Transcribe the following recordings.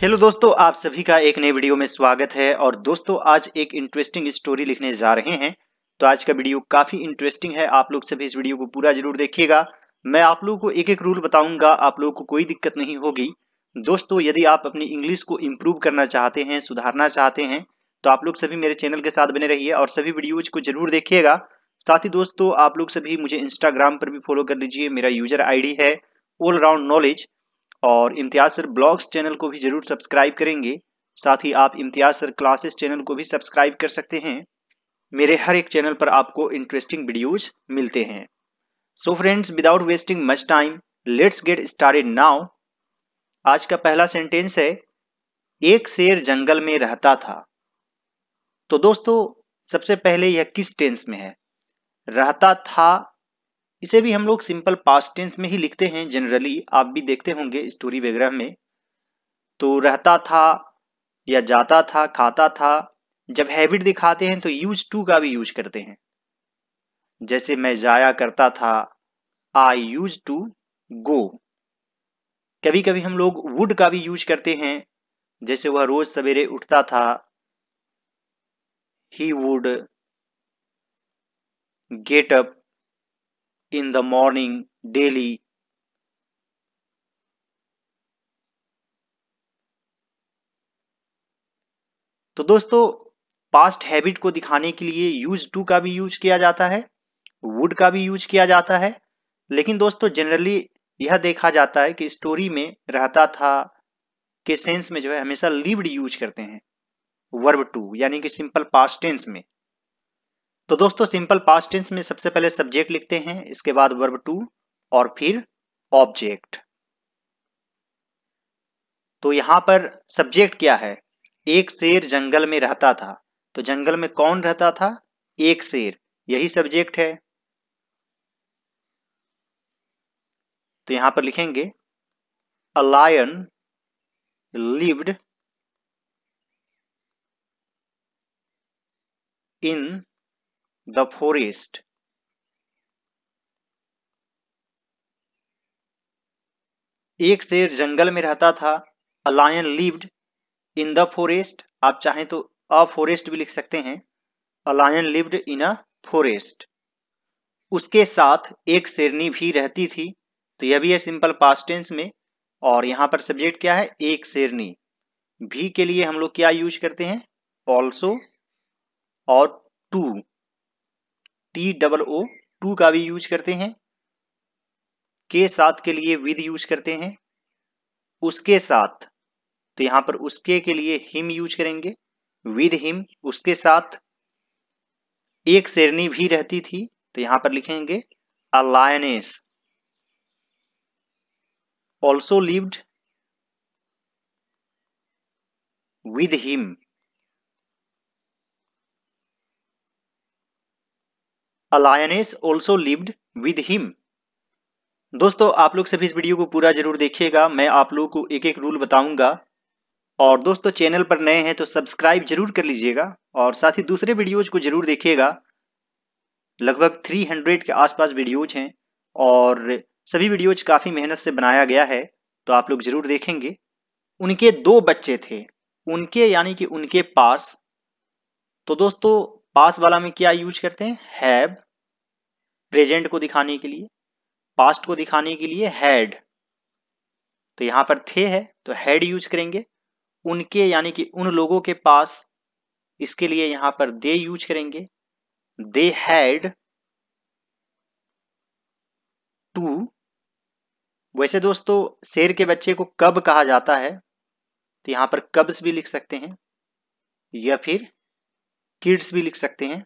Hello दोस्तों, आप सभी का एक नए वीडियो में स्वागत है। और दोस्तों आज एक इंटरेस्टिंग स्टोरी लिखने जा रहे हैं। तो आज का वीडियो काफी इंटरेस्टिंग है। आप लोग सभी इस वीडियो को पूरा जरूर देखिएगा। मैं आप लोगों को एक एक रूल बताऊंगा, आप लोगों को कोई दिक्कत नहीं होगी। दोस्तों यदि आप अपनी इंग्लिश को इम्प्रूव करना चाहते हैं, सुधारना चाहते हैं, तो आप लोग सभी मेरे चैनल के साथ बने रहिए और सभी वीडियोज को जरूर देखिएगा। साथ ही दोस्तों आप लोग सभी मुझे इंस्टाग्राम पर भी फॉलो कर लीजिए। मेरा यूजर आईडी है ऑल राउंड नॉलेज। और इम्तियाज सर ब्लॉग्स चैनल को भी जरूर सब्सक्राइब करेंगे। साथ ही आप इम्तियाज सर क्लासेस चैनल को भी सब्सक्राइब कर सकते हैं। मेरे हर एक चैनल पर आपको इंटरेस्टिंग वीडियोज मिलते हैं। So friends, without wasting much time, let's get started now. आज का पहला सेंटेंस है, एक शेर जंगल में रहता था। तो दोस्तों सबसे पहले यह किस टेंस में है? रहता था, इसे भी हम लोग सिंपल पास्ट टेंस में ही लिखते हैं जनरली। आप भी देखते होंगे स्टोरी वगैरह में। तो रहता था या जाता था, खाता था, जब हैबिट दिखाते हैं तो यूज टू का भी यूज करते हैं। जैसे मैं जाया करता था, आई यूज टू गो। कभी कभी हम लोग वुड का भी यूज करते हैं। जैसे वह रोज सवेरे उठता था, he would get up in the morning daily. तो दोस्तों पास्ट हैबिट को दिखाने के लिए यूज टू का भी यूज किया जाता है, वुड का भी यूज किया जाता है। लेकिन दोस्तों जनरली यह देखा जाता है कि स्टोरी में रहता था के सेंस में जो है हमेशा लिव्ड यूज करते हैं, वर्ब टू यानी कि सिंपल पास्ट टेंस में। तो दोस्तों सिंपल पास्ट टेंस में सबसे पहले सब्जेक्ट लिखते हैं, इसके बाद वर्ब टू और फिर ऑब्जेक्ट। तो यहां पर सब्जेक्ट क्या है? एक शेर जंगल में रहता था। तो जंगल में कौन रहता था? एक शेर, यही सब्जेक्ट है। तो यहां पर लिखेंगे a lion lived in the forest. एक शेर जंगल में रहता था। A lion lived in the forest, आप चाहें तो अ फॉरेस्ट भी लिख सकते हैं। A lion lived in a forest. उसके साथ एक शेरनी भी रहती थी। तो यह भी है सिंपल पास्ट टेंस में। और यहां पर सब्जेक्ट क्या है? एक शेरनी। भी के लिए हम लोग क्या यूज करते हैं? ऑल्सो और too, T double O, too का भी यूज करते हैं। के साथ के लिए विद यूज करते हैं। उसके साथ, तो यहां पर उसके के लिए हिम यूज करेंगे, विद हिम, उसके साथ। एक शेरनी भी रहती थी। तो यहां पर लिखेंगे a lioness also lived with him. A lioness also lived with him. दोस्तों आप लोग सभी इस वीडियो को पूरा जरूर देखिएगा। मैं आप लोगों को एक एक रूल बताऊंगा। और दोस्तों चैनल पर नए हैं तो सब्सक्राइब जरूर कर लीजिएगा और साथ ही दूसरे वीडियोज को जरूर देखिएगा। लगभग 300 के आसपास वीडियोज हैं और सभी वीडियोज काफी मेहनत से बनाया गया है। तो आप लोग जरूर देखेंगे। उनके दो बच्चे थे। उनके यानी कि उनके पास। तो दोस्तों पास वाला में क्या यूज करते हैं? हैव, प्रेजेंट को दिखाने के लिए। पास्ट को दिखाने के लिए हैड। तो यहां पर थे है तो हैड यूज करेंगे। उनके यानी कि उन लोगों के पास, इसके लिए यहां पर दे यूज करेंगे। They had two. वैसे दोस्तों शेर के बच्चे को कब कहा जाता है? तो यहां पर कब्स भी लिख सकते हैं या फिर किड्स भी लिख सकते हैं।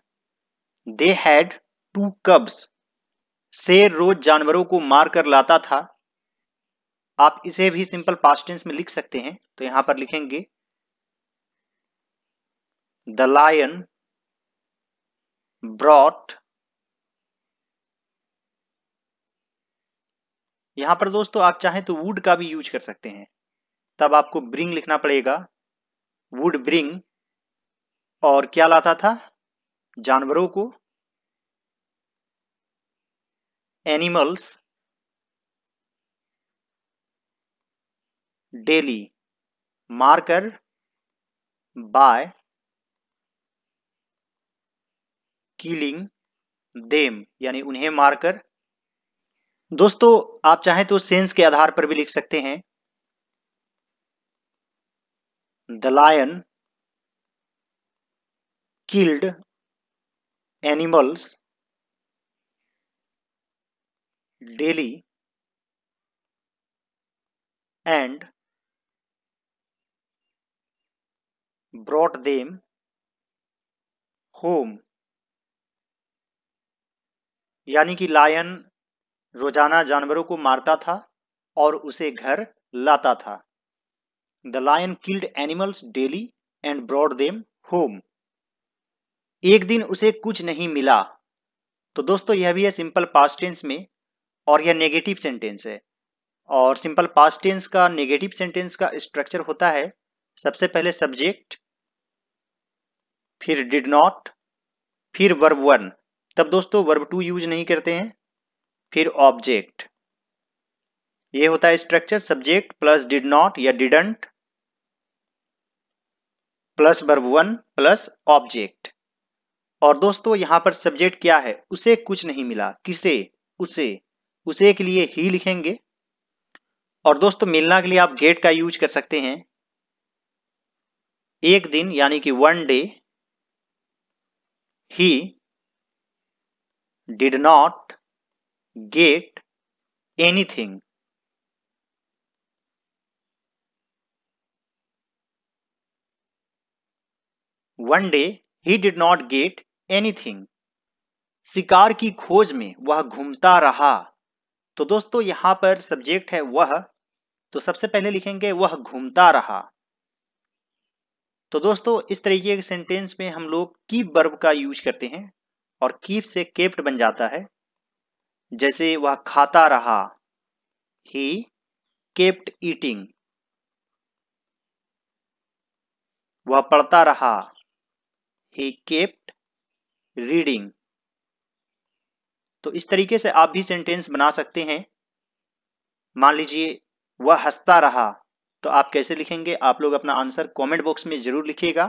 They had two cubs. शेर रोज जानवरों को मार कर लाता था। आप इसे भी सिंपल पास्ट टेंस में लिख सकते हैं। तो यहां पर लिखेंगे द लायन ब्रॉट। यहां पर दोस्तों आप चाहें तो वुड का भी यूज कर सकते हैं, तब आपको ब्रिंग लिखना पड़ेगा। Would bring. और क्या लाता था? जानवरों को, एनिमल्स डेली, मारकर बाय किलिंग देम, यानी उन्हें मारकर। दोस्तों आप चाहें तो सेंस के आधार पर भी लिख सकते हैं। The lion killed animals daily and brought them home, यानी कि लायन रोजाना जानवरों को मारता था और उसे घर लाता था। The lion killed animals daily and brought them home. एक दिन उसे कुछ नहीं मिला। तो दोस्तों यह भी है सिंपल पास्ट टेंस में, और यह नेगेटिव सेंटेंस है। और सिंपल पास्ट टेंस का नेगेटिव सेंटेंस का स्ट्रक्चर होता है, सबसे पहले सब्जेक्ट, फिर डिड नॉट, फिर वर्ब वन, तब दोस्तों वर्ब टू यूज नहीं करते हैं, फिर ऑब्जेक्ट। ये होता है structure, subject plus did not या didn't plus verb one plus object. और दोस्तों यहां पर सब्जेक्ट क्या है, उसे कुछ नहीं मिला, किसे, उसे, उसे के लिए ही लिखेंगे। और दोस्तों मिलना के लिए आप गेट का यूज कर सकते हैं। एक दिन यानी कि one day, he did not get anything. One day he did not get anything. शिकार की खोज में वह घूमता रहा। तो दोस्तों यहां पर सब्जेक्ट है वह, तो सबसे पहले लिखेंगे वह घूमता रहा। तो दोस्तों इस तरीके के सेंटेंस में हम लोग कीप वर्ब का यूज करते हैं, और कीप से केप्ट बन जाता है। जैसे वह खाता रहा, ही केप्ट ईटिंग। वह पढ़ता रहा, ही केप्ट रीडिंग। तो इस तरीके से आप भी सेंटेंस बना सकते हैं। मान लीजिए वह हंसता रहा, तो आप कैसे लिखेंगे, आप लोग अपना आंसर कमेंट बॉक्स में जरूर लिखिएगा।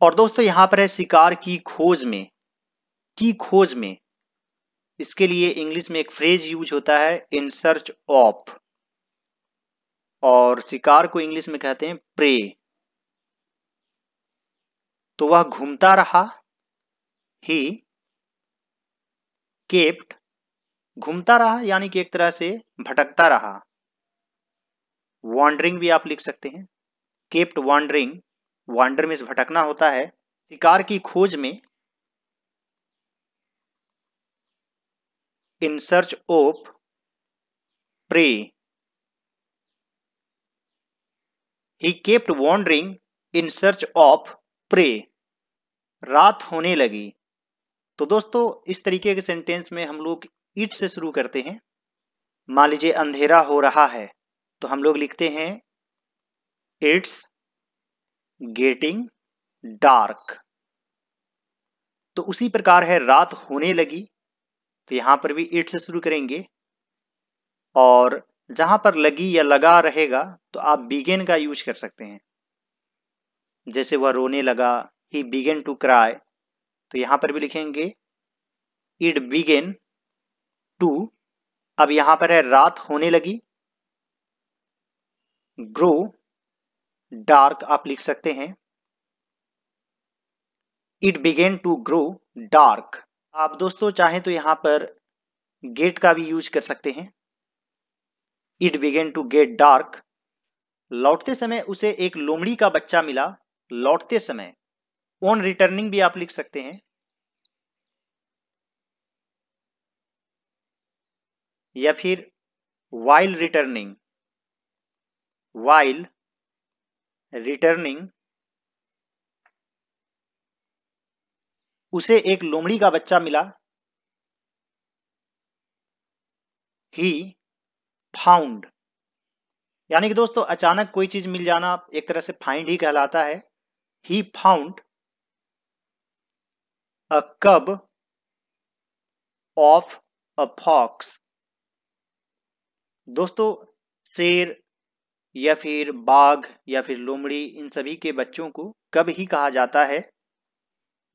और दोस्तों यहां पर है शिकार की खोज में, की खोज में, इसके लिए इंग्लिश में एक फ्रेज यूज होता है, इन सर्च ऑफ, और शिकार को इंग्लिश में कहते हैं प्रे। तो वह घूमता रहा, ही केप्ट, घूमता रहा यानी कि एक तरह से भटकता रहा। वॉन्डरिंग भी आप लिख सकते हैं, केप्ट वॉन्डरिंग, वॉन्डर में भटकना होता है। शिकार की खोज में, in search of prey, he kept wandering in search of prey. रात होने लगी। तो दोस्तों इस तरीके के सेंटेंस में हम लोग इट से शुरू करते हैं। मान लीजिए अंधेरा हो रहा है, तो हम लोग लिखते हैं इट्स गेटिंग डार्क। तो उसी प्रकार है रात होने लगी, तो यहां पर भी इट से शुरू करेंगे, और जहां पर लगी या लगा रहेगा तो आप बिगेन का यूज कर सकते हैं। जैसे वह रोने लगा, ही बिगेन टू क्राई, तो यहां पर भी लिखेंगे इट बिगेन टू। अब यहां पर है रात होने लगी, ग्रो डार्क आप लिख सकते हैं, it began to grow dark. आप दोस्तों चाहें तो यहां पर गेट का भी यूज कर सकते हैं, it began to get dark. लौटते समय उसे एक लोमड़ी का बच्चा मिला, लौटते समय, ऑन रिटर्निंग भी आप लिख सकते हैं, या फिर वाइल रिटर्निंग, वाइल रिटर्निंग उसे एक लोमड़ी का बच्चा मिला, ही फाउंड। यानी कि दोस्तों अचानक कोई चीज मिल जाना एक तरह से फाइंड ही कहलाता है। ही फाउंड अ कब ऑफ अ फॉक्स। दोस्तों शेर या फिर बाघ या फिर लोमड़ी, इन सभी के बच्चों को कब ही कहा जाता है?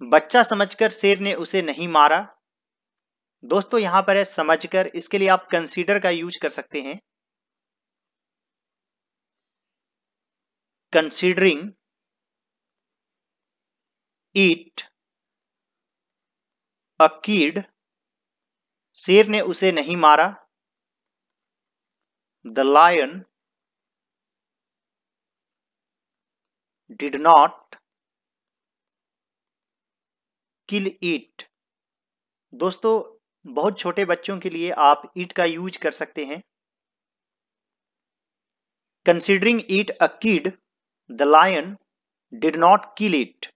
बच्चा समझकर शेर ने उसे नहीं मारा। दोस्तों यहां पर है समझकर, इसके लिए आप कंसीडर का यूज कर सकते हैं। कंसीडरिंग इट अ किड, शेर ने उसे नहीं मारा। The lion did not kill it. दोस्तों बहुत छोटे बच्चों के लिए आप इट का यूज कर सकते हैं। Considering it a kid, the lion did not kill it.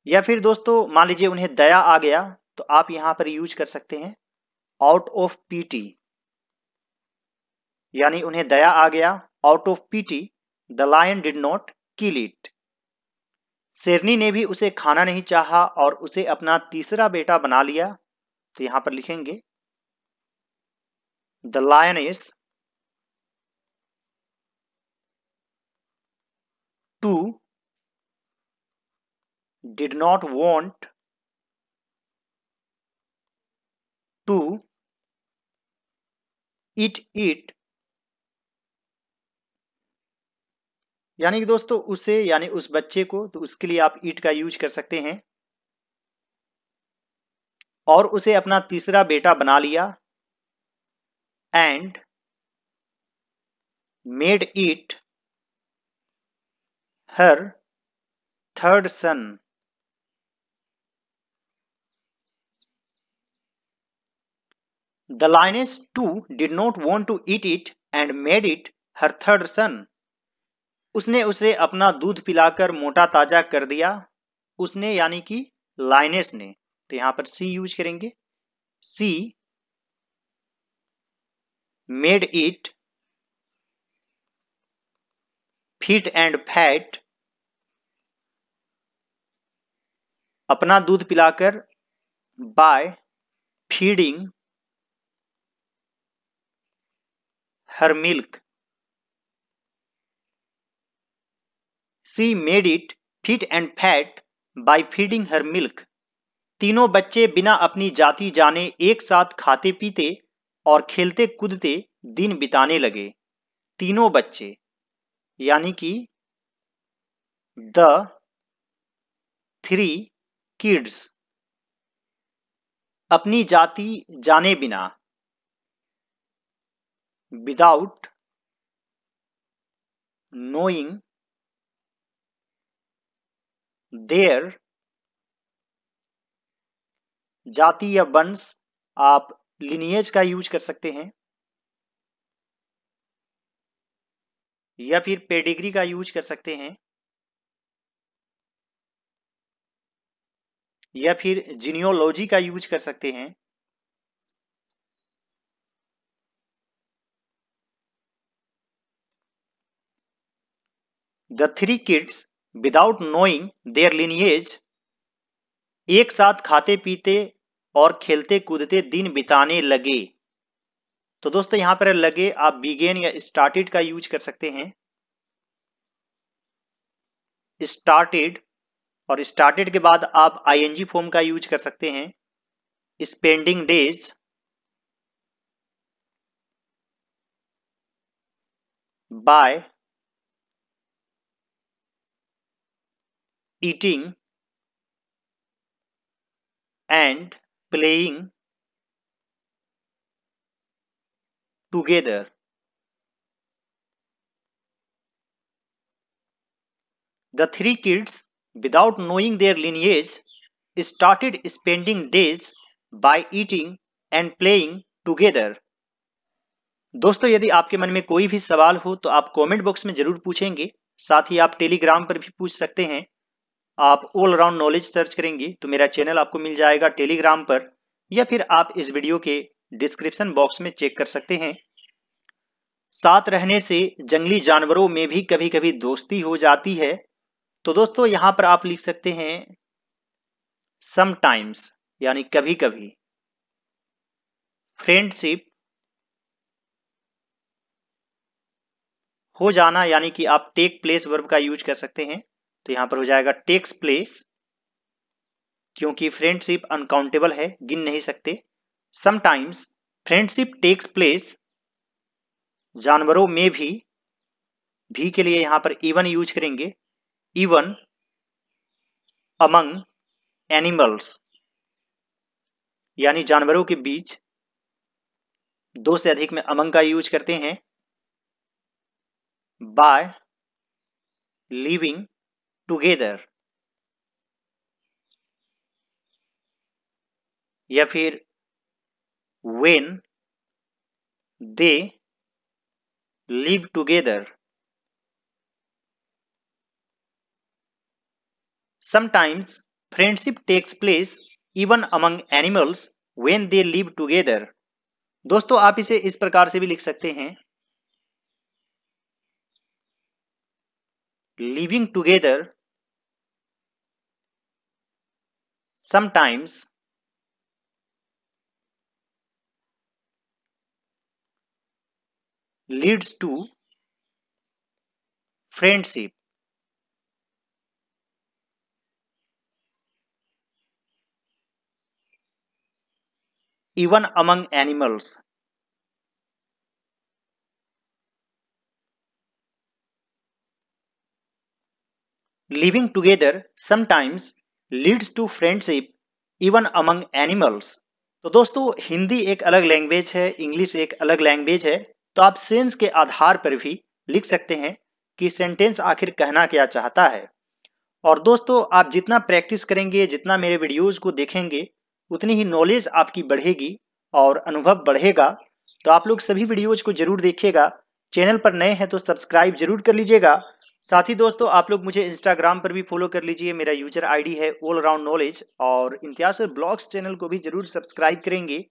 या फिर दोस्तों मान लीजिए उन्हें दया आ गया, तो आप यहां पर यूज कर सकते हैं आउट ऑफ पीटी, यानी उन्हें दया आ गया, out of pity the lion did not kill it. शेरनी ने भी उसे खाना नहीं चाहा और उसे अपना तीसरा बेटा बना लिया। तो यहां पर लिखेंगे the lioness too did not want to eat it, यानी कि दोस्तों उसे, यानी उस बच्चे को, तो उसके लिए आप ईट का यूज कर सकते हैं। और उसे अपना तीसरा बेटा बना लिया, and made it her third son. The lioness too did not want to eat it and made it her third son। उसने उसे अपना दूध पिलाकर मोटा ताजा कर दिया। उसने यानी कि लाइनेस ने, तो यहां पर सी यूज करेंगे। She made it fit and fat, अपना दूध पिलाकर, by feeding her milk. She made it fit and fat by feeding her milk. तीनों बच्चे बिना अपनी जाति जाने एक साथ खाते पीते और खेलते कूदते दिन बिताने लगे। तीनों बच्चे यानी कि द थ्री किड्स, अपनी जाति जाने बिना, विदाउट नोइंग देयर, जाति या वंश आप लिनिएज का यूज कर सकते हैं, या फिर पेडिग्री का यूज कर सकते हैं, या फिर जीनियोलॉजी का यूज कर सकते हैं। The three kids without knowing their lineage, एक साथ खाते पीते और खेलते कूदते दिन बिताने लगे। तो दोस्तों यहां पर लगे आप बिगेन या स्टार्टेड का यूज कर सकते हैं। स्टार्टेड, और स्टार्टेड के बाद आप आईएनजी फॉर्म का यूज कर सकते हैं। Spending days by eating and playing together. The three kids without knowing their lineage started spending days by eating and playing together। दोस्तों यदि आपके मन में कोई भी सवाल हो तो आप कमेंट बॉक्स में जरूर पूछेंगे। साथ ही आप टेलीग्राम पर भी पूछ सकते हैं। आप ऑल अराउंड नॉलेज सर्च करेंगे तो मेरा चैनल आपको मिल जाएगा टेलीग्राम पर, या फिर आप इस वीडियो के डिस्क्रिप्शन बॉक्स में चेक कर सकते हैं। साथ रहने से जंगली जानवरों में भी कभी कभी दोस्ती हो जाती है। तो दोस्तों यहां पर आप लिख सकते हैं समटाइम्स, यानी कभी कभी। फ्रेंडशिप हो जाना, यानी कि आप टेक प्लेस वर्ब का यूज कर सकते हैं। तो यहां पर हो जाएगा टेक्स प्लेस, क्योंकि फ्रेंडशिप अनकाउंटेबल है, गिन नहीं सकते। समटाइम्स फ्रेंडशिप टेक्स प्लेस, जानवरों में भी के लिए यहां पर इवन यूज करेंगे, इवन अमंग एनिमल्स, यानी जानवरों के बीच। दो से अधिक में अमंग का यूज करते हैं। बाय लिविंग टुगेदर, या फिर when they live together. Sometimes friendship takes place even among animals when they live together. दोस्तों आप इसे इस प्रकार से भी लिख सकते हैं, living together sometimes leads to friendship। even among animals। living together sometimes leads to friendship even among animals। तो दोस्तों हिंदी एक अलग लैंग्वेज है, इंग्लिश एक अलग लैंग्वेज है। तो आप सेंस के आधार पर भी लिख सकते हैं कि सेंटेंस आखिर कहना क्या चाहता है। और दोस्तों आप जितना प्रैक्टिस करेंगे, जितना मेरे वीडियोज को देखेंगे, उतनी ही नॉलेज आपकी बढ़ेगी और अनुभव बढ़ेगा। तो आप लोग सभी वीडियोज को जरूर देखिएगा। चैनल पर नए हैं तो सब्सक्राइब जरूर कर लीजिएगा। साथ ही दोस्तों आप लोग मुझे इंस्टाग्राम पर भी फॉलो कर लीजिए, मेरा यूजर आईडी है ऑल अराउंड नॉलेज। और इम्तियाज सर ब्लॉग्स चैनल को भी जरूर सब्सक्राइब करेंगे।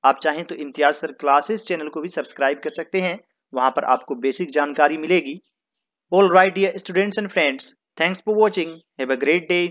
आप चाहें तो इम्तियाज सर क्लासेस चैनल को भी सब्सक्राइब कर सकते हैं, वहां पर आपको बेसिक जानकारी मिलेगी। All right, dear students and friends, thanks for watching. Have a great day.